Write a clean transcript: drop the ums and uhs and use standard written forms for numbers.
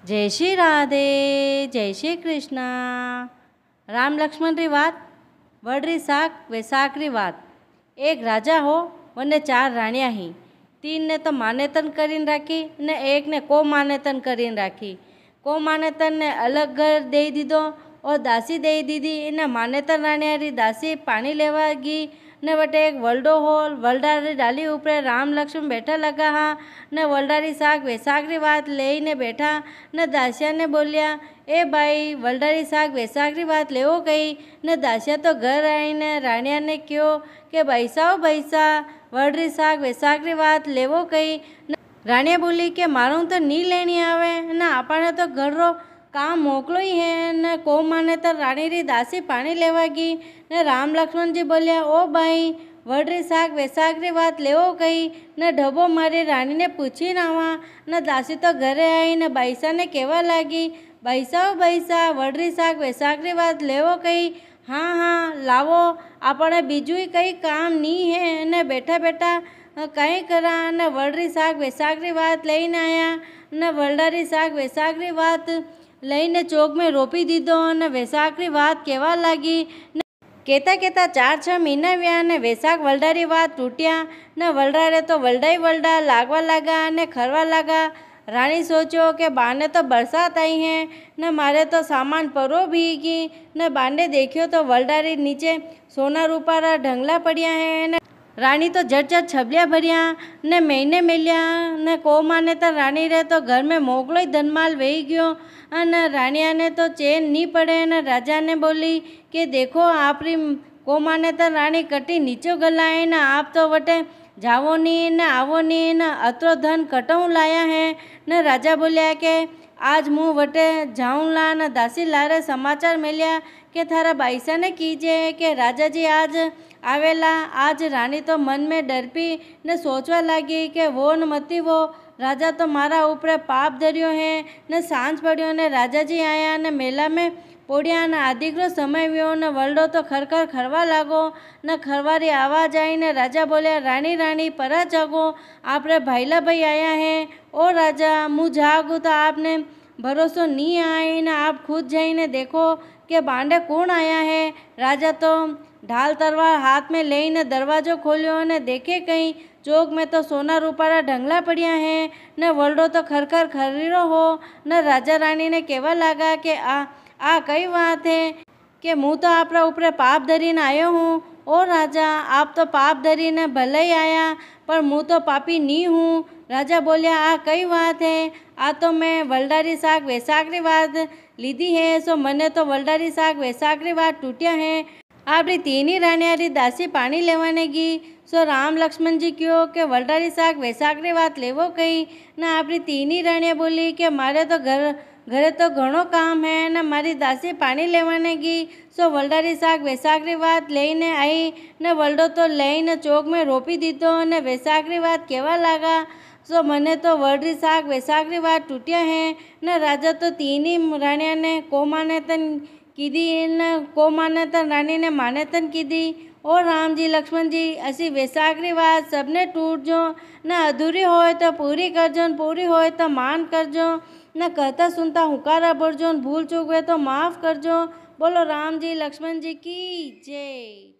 जय श्री राधे, जय श्री कृष्णा। राम लक्ष्मण री बात वडरी साक वैसाख री बात। एक राजा हो वने 4 राणिया ही। 3 ने तो मानेतन करीन राखी ने एक ने को मानेतन करीन राखी। को मानेतन ने अलग घर दे दीधो और दासी दे दीधी। इने मानेतन राणिया री दासी पानी लेवा गई ने वटे एक वलडो होल वलडारी डाली ऊपर राम लक्ष्मण बैठा लगा हा ने वलडारी साग वैसाख री बात लईने बैठा ने दासिया ने बोलिया ए भाई वलडारी साग वैसाख री बात लेवो गई ने दासिया तो घर आई ने राणिया ने क्यों के बैसा वलडारी साग वैसाख री बात लेवो गई। राणिया बोली के मारू तो नी लेनी आवे ने आपने तो घर रो काम मोकलो ही है ने को माने तो राणी री दासी पानी लेवा गई ने राम लक्ष्मण जी बोलिया ओ भाई वडरी साग वैसाख री बात लेवो गई ने ढबो मारी राणी ने पूछी नावा ने दासी तो घरे आई ने बैसा ने कहवा लगी बैसा वडरी साग वैसाख री बात लेवो गई। हाँ हाँ लावो आपणे बीजू कई काम नी है ने बैठा बैठा कहीं करा ने वडरी साग वैसाख री बात लईने आया ने वलडारी साग वैसाख री बात लईने चौक में रोपी दीधो ने वैसाख री बात कहवा लगी। कहता कहता 4-6 महीना व्या ने वैसाख वलडारी बात टूटिया ने वलडारे तो वलडाई वलडा लागवा लगा ने खरवा लगा। रानी सोचो कि बाने तो बरसात आई है ने मारे तो सामान परो भीगी ने बाने देखियो तो वलडारी नीचे सोना रूपारा ढंगला पड़िया है ने रानी तो झट छबलिया भरिया ने महीने मिलिया ने को माने तो रानी रे तो घर में मोगलो ही धनमाल वही गयो अने रानिया ने तो चैन नहीं पड़े ने राजा ने बोली कि देखो आपरी को माने तो रानी कटी नीचो गलाए ने आप तो वटे जावो नी ने आवो नी ने अतरो धन कटऊ लाया है ने राजा बोलिया के आज मुँह वटे जाऊँ ला ने दासी लारे समाचार मिलिया के थारा बाईसा ने कीजे के राजा जी आज आवेला। आज रानी तो मन में डरपी ने सोचवा लगी कि वो न मती वो राजा तो मारा ऊपर पाप धरियो है ने सांझ पड़ियो ने राजा जी आया ने मेला में पोड़िया ने आदिग्रो समय व्यो ने वलडो तो खरखर खरवा लागो ने खरवारी आवाज आई ने राजा बोले रानी रानी परा जागो आपरे भाईला भाई आया है। ओ राजा मुँह जागू तो आपने भरोसो नहीं आई ने आप खुद जाइने देखो कि बांडे कौन आया है। राजा तो ढाल तलवार हाथ में लेने दरवाजो खोलियो ने देखे कहीं चौक में तो सोना रूपारा ढंगला पड़िया है ने वलडो तो खरखर खरीरो हो ने राजा रानी ने कहवा लगा कि आ कई बात है कि मुँह तो आपरा ऊपर पाप धरीने आयो हूँ। ओ राजा आप तो पाप धरीने भले ही आया पर मुँह तो पापी नहीं हूँ। राजा बोलिया आ कई बात है आ तो मैं वलडारी साग वैसाख री बात लीधी है सो मने तो वलडारी साग वैसाख री बात टूटिया है। आपरी 3 राणिया री दासी पानी लेवाने गई सो राम लक्ष्मण जी क्यों के वलडारी साग वैसाख री बात लेवो कही ना आपरी 3 राणिया बोली कि मारे तो घरे तो घणो काम है ने मारी दासी पानी लेवाने गई सो वलडारी साग वैसाख री बात लईने आई ने वलडो तो लईने चौक में रोपी दीधो ने वैसाख री बात कहवा लगा सो मने तो वडरी साग वैसाख री बात टूटिया है ने राजा तो 3 राणिया ने को मानेतन कीधी ने को मानेतन रानी ने मानेतन कीधी। और राम जी लक्ष्मण जी असी वैसाख री बात सबने टूट जो न अधूरी होए तो पूरी करजो पूरी होए तो मान करजो न कहता सुनता हुकारा भरजो भूल चूक हुए तो माफ़ करजो। बोलो राम जी लक्ष्मण जी की जय।